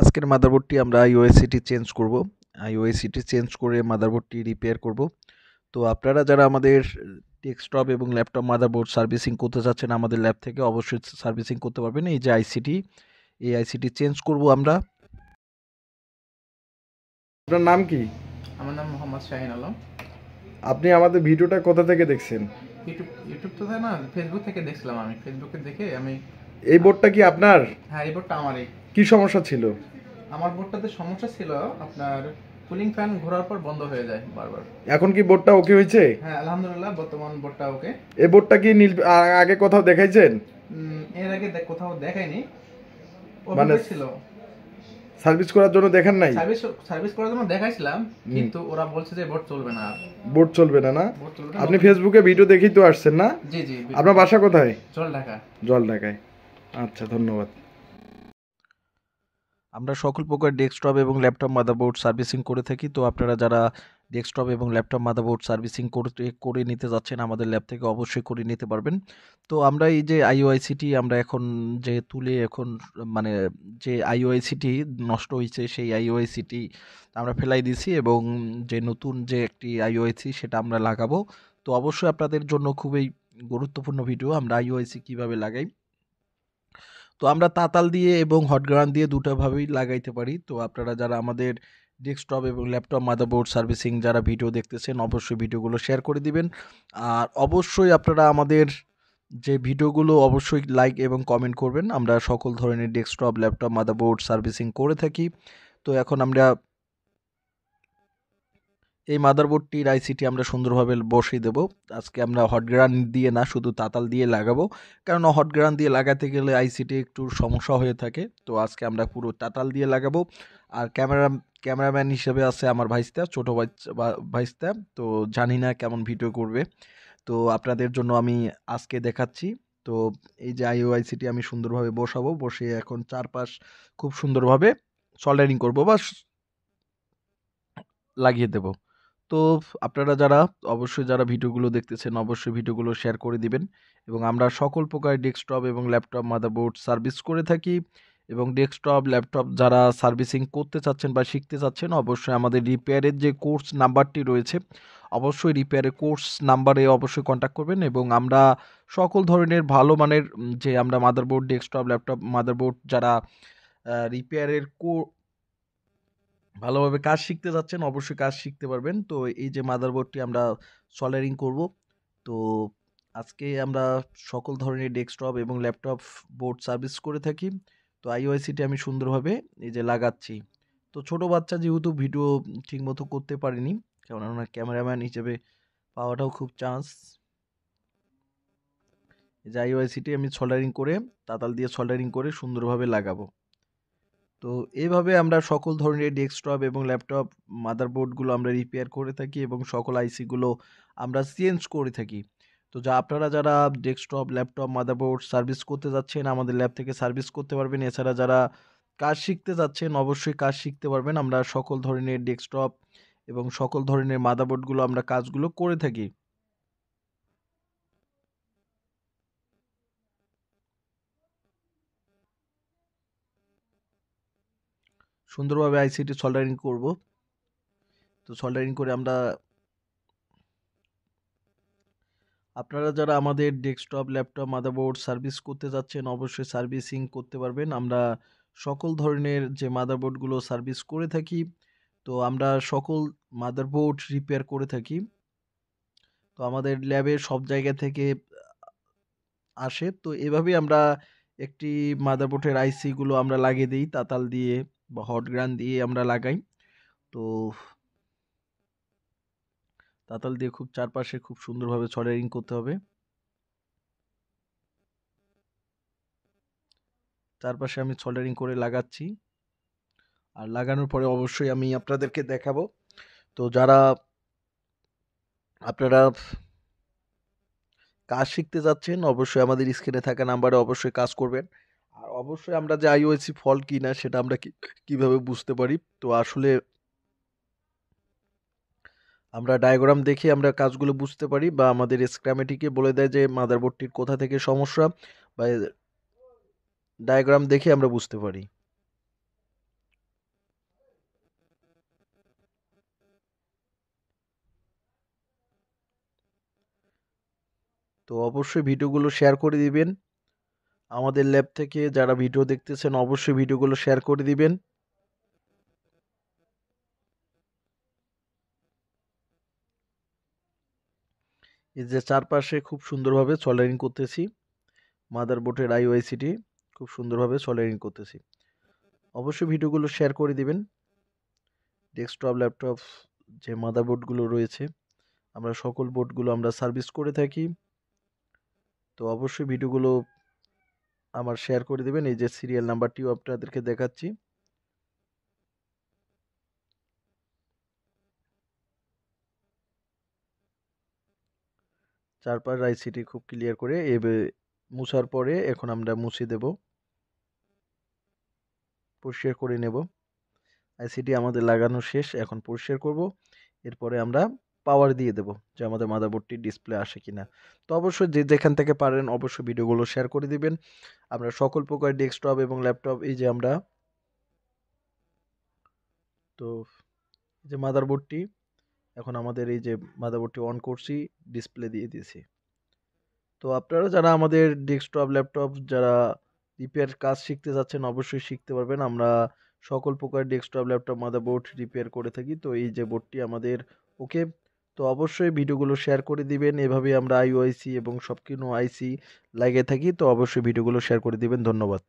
আজকের মাদারবোর্ডটি আমরা আইওএসসিটি চেঞ্জ করব। আইওএসসিটি চেঞ্জ করে মাদারবোর্ডটি রিপেয়ার করব। তো আপনারা যারা আমাদের ডেস্কটপ এবং ল্যাপটপ মাদারবোর্ড সার্ভিসিং করতে চাচ্ছেন আমাদের ল্যাব থেকে অবশ্যই সার্ভিসিং করতে পারবেন। এই যে আইসিটি, এই আইসিটি চেঞ্জ করব আমরা। আপনার নাম কি? আমার নাম মোহাম্মদ শাহিন আলম। আপনি আমাদের ভিডিওটা কোথা থেকে দেখছেন? ইউটিউব তো না, ফেসবুক থেকে দেখছিলাম। আমি ফেসবুকে দেখে এই বোর্ডটা কি আপনার? হ্যাঁ, এই বোর্ডটা আমারই। কি সমস্যা ছিল? আমার বোর্ডটাতে সমস্যা ছিল, আপনার কুলিং ফ্যান ঘোরার পর বন্ধ হয়ে যায় বারবার। এখন কি বোর্ডটা ওকে হয়েছে? হ্যাঁ, আলহামদুলিল্লাহ, বর্তমান বোর্ডটা ওকে। এই বোর্ডটা কি আগে কোথাও দেখাইছেন? এর আগে কোথাও দেখাইনি, মানে অভিযোগ ছিল। সার্ভিস করার জন্য দেখেন নাই? সার্ভিস করার জন্য দেখাইছিলাম, কিন্তু ওরা বলছে যে বোর্ড চলবে না। বোর্ড চলবে না? বোর্ড চলবে না। আপনি ফেসবুকে ভিডিও দেখেই তো আসছেন না? জি জি। আপনার বাসা কোথায়? জলঢাকা। জলঢাকায়। আচ্ছা, ধন্যবাদ। আমরা সকল প্রকার ডেস্কটপ এবং ল্যাপটপ মাদারবোর্ড সার্ভিসিং করে থাকি। তো আপনারা যারা ডেস্কটপ এবং ল্যাপটপ মাদারবোর্ড সার্ভিসিং করে নিতে যাচ্ছেন আমাদের ল্যাব থেকে অবশ্যই করে নিতে পারবেন। তো আমরা এই যে আইওআইসিটি আমরা এখন যে তুলে এখন মানে যে আইওআইসিটি নষ্ট হয়েছে সেই আইওআইসিটি আমরা ফেলাই দিয়েছি এবং যে নতুন যে একটি আইওআইসি সেটা আমরা লাগাবো। তো অবশ্যই আপনাদের জন্য খুবই গুরুত্বপূর্ণ ভিডিও, আমরা আইওআইসি কিভাবে লাগাই। তো আমরা তাতাল দিয়ে এবং হট গ্রান দিয়ে দুটোভাবেই লাগাইতে পারি। তো আপনারা যারা আমাদের ডেস্কটপ এবং ল্যাপটপ মাদারবোর্ড সার্ভিসিং যারা ভিডিও দেখতেছেন অবশ্যই ভিডিওগুলো শেয়ার করে দিবেন। আর অবশ্যই আপনারা আমাদের যে ভিডিওগুলো অবশ্যই লাইক এবং কমেন্ট করবেন। আমরা সকল ধরনের ডেস্কটপ ল্যাপটপ মাদারবোর্ড সার্ভিসিং করে থাকি। তো এখন আমরা এই মাদারবোর্ডটির আইসিটি আমরা সুন্দরভাবে বসিয়ে দেব। আজকে আমরা হট গ্রান দিয়ে না, শুধু তাতাল দিয়ে লাগাবো, কারণ হট গ্রান দিয়ে লাগাতে গেলে আইসিটি একটু সমস্যা হয়ে থাকে। তো আজকে আমরা পুরো তাতাল দিয়ে লাগাবো। আর ক্যামেরাম্যান হিসেবে আছে আমার ভাইস্তা, ছোটো ভাইস্তা। তো জানি না কেমন ভিডিও করবে, তো আপনাদের জন্য আমি আজকে দেখাচ্ছি। তো এই যে আইওআইসিটি আমি সুন্দরভাবে বসাবো, বসিয়ে এখন চারপাশ খুব সুন্দরভাবে সোল্ডারিং করবো বা লাগিয়ে দেব। তো আপনারা যারা অবশ্যই যারা ভিডিওগুলো দেখতেছেন অবশ্যই ভিডিওগুলো শেয়ার করে দিবেন। এবং আমরা সকল প্রকার ডেস্কটপ এবং ল্যাপটপ মাদারবোর্ড সার্ভিস করে থাকি। এবং ডেস্কটপ ল্যাপটপ যারা সার্ভিসিং করতে চাচ্ছেন বা শিখতে চাচ্ছেন অবশ্যই আমাদের রিপেয়ারের যে কোর্স নাম্বারটি রয়েছে অবশ্যই রিপেয়ারের কোর্স নাম্বারে অবশ্যই কন্ট্যাক্ট করবেন। এবং আমরা সকল ধরনের ভালো মানের যে আমরা মাদারবোর্ড ডেস্কটপ ল্যাপটপ মাদারবোর্ড যারা রিপেয়ারের ভালোভাবে কাজ শিখতে যাচ্ছেন অবশ্যই কাজ শিখতে পারবেন। তো এই যে মাদারবোর্ডটি আমরা সল্ডারিং করব। তো আজকে আমরা সকল ধরনের ডেস্কটপ এবং ল্যাপটপ বোর্ড সার্ভিস করে থাকি। তো আইওআইসিটি আমি সুন্দরভাবে এই যে লাগাচ্ছি। তো ছোট বাচ্চা যেহেতু ভিডিও ঠিকমতো করতে পারেনি, কেননা ক্যামেরাম্যান হিসেবে পাওয়াটাও খুব চান্স। এই যে আইওআইসিটি আমি সল্ডারিং করে তাতাল দিয়ে সল্ডারিং করে সুন্দরভাবে লাগাবো। তো এভাবে আমরা সকল ধরনের ডেস্কটপ এবং ল্যাপটপ মাদারবোর্ডগুলো আমরা রিপেয়ার করে থাকি এবং সকল আইসিগুলো আমরা চেঞ্জ করে থাকি। তো আপনারা যারা ডেস্কটপ ল্যাপটপ মাদারবোর্ড সার্ভিস করতে যাচ্ছেন আমাদের ল্যাব থেকে সার্ভিস করতে পারবেন। এছাড়া যারা কাজ শিখতে যাচ্ছেন অবশ্যই কাজ শিখতে পারবেন। আমরা সকল ধরনের ডেস্কটপ এবং সকল ধরনের মাদারবোর্ডগুলো আমরা কাজগুলো করে থাকি। সুন্দরভাবে আইসিটি সল্ডারিং করব। তো সল্ডারিং করে আমরা আপনারা যারা আমাদের ডেস্কটপ ল্যাপটপ মাদারবোর্ড সার্ভিস করতে যাচ্ছেন অবশ্যই সার্ভিসিং করতে পারবেন। আমরা সকল ধরনের যে মাদারবোর্ডগুলো সার্ভিস করে থাকি। তো আমরা সকল মাদারবোর্ড রিপেয়ার করে থাকি। তো আমাদের ল্যাবে সব জায়গা থেকে আসে। তো এভাবেই আমরা একটি মাদারবোর্ডের আইসিগুলো আমরা লাগিয়ে দিই তাতাল দিয়ে বা হট গ্রান দিয়ে আমরা লাগাই। তো তাতাল দিয়ে খুব চারপাশে খুব সুন্দরভাবে সল্ডারিং করতে হবে। চারপাশে আমি সল্ডারিং করে লাগাচ্ছি। আর লাগানোর পরে অবশ্যই আমি আপনাদেরকে দেখাবো। তো যারা আপনারা কাজ শিখতে যাচ্ছেন অবশ্যই আমাদের স্ক্রিনে থাকা নাম্বারে অবশ্যই কাজ করবেন। আর অবশ্যই আমরা যে আইওএসসি ফল্ট কিনা সেটা আমরা কিভাবে বুঝতে পারি। তো আসলে আমরা ডায়াগ্রাম দেখে আমরা কাজগুলো বুঝতে পারি বা আমাদের স্ক্রামেটিকে বলে দেয় যে মাদারবোর্ডটির কোথা থেকে সমস্যা, বা ডায়াগ্রাম দেখে আমরা বুঝতে পারি। তো অবশ্যই ভিডিওগুলো শেয়ার করে দিবেন। আমাদের ল্যাব থেকে যারা ভিডিও দেখতেছেন অবশ্যই ভিডিওগুলো শেয়ার করে দিবেন। এই যে চারপাশে খুব সুন্দরভাবে সোল্ডারিং করতেছি। মাদারবোর্ডের আইওআইসিটি খুব সুন্দরভাবে সোল্ডারিং করতেছি। অবশ্যই ভিডিওগুলো শেয়ার করে দিবেন। ডেস্কটপ, ল্যাপটপ যে মাদারবোর্ডগুলো রয়েছে, আমরা সকল বোর্ডগুলো আমরা সার্ভিস করে থাকি। তো অবশ্যই ভিডিওগুলো আমার শেয়ার করে দিবেন। এই যে সিরিয়াল নাম্বারটিও আপনাদেরকে দেখাচ্ছি। চারপাশ আইসিটি খুব ক্লিয়ার করে মুছার পরে এখন আমরা মুছে দেব, পরিষ্কার করে নেব। আইসিটি আমাদের লাগানো শেষ, এখন পরিষ্কার করব। এরপরে আমরা পাওয়ার দিয়ে দেব যে আমাদের মাদারবোর্ডটি ডিসপ্লে আসে কিনা। তো অবশ্যই যে যেখান থেকে পারেন অবশ্যই ভিডিওগুলো শেয়ার করে দিবেন। আমরা সকল প্রকার ডেস্কটপ এবং ল্যাপটপ এই যে আমরা তো এই যে মাদারবোর্ডটি এখন আমাদের এই যে মাদারবোর্ডটি অন করছি, ডিসপ্লে দিয়ে দিয়েছি। তো আপনারা যারা আমাদের ডেস্কটপ, ল্যাপটপ যারা রিপেয়ার কাজ শিখতে যাচ্ছেন অবশ্যই শিখতে পারবেন। আমরা সকল প্রকার ডেস্কটপ, ল্যাপটপ, মাদারবোর্ড রিপেয়ার করে থাকি। তো এই যে বোর্ডটি আমাদের ওকে। তো অবশ্যই ভিডিওগুলো শেয়ার করে দিবেন। এভাবে আমরা আইওআইসি এবং সবকিছু আইসি লাগিয়ে থাকি। তো অবশ্যই ভিডিওগুলো শেয়ার করে দিবেন। ধন্যবাদ।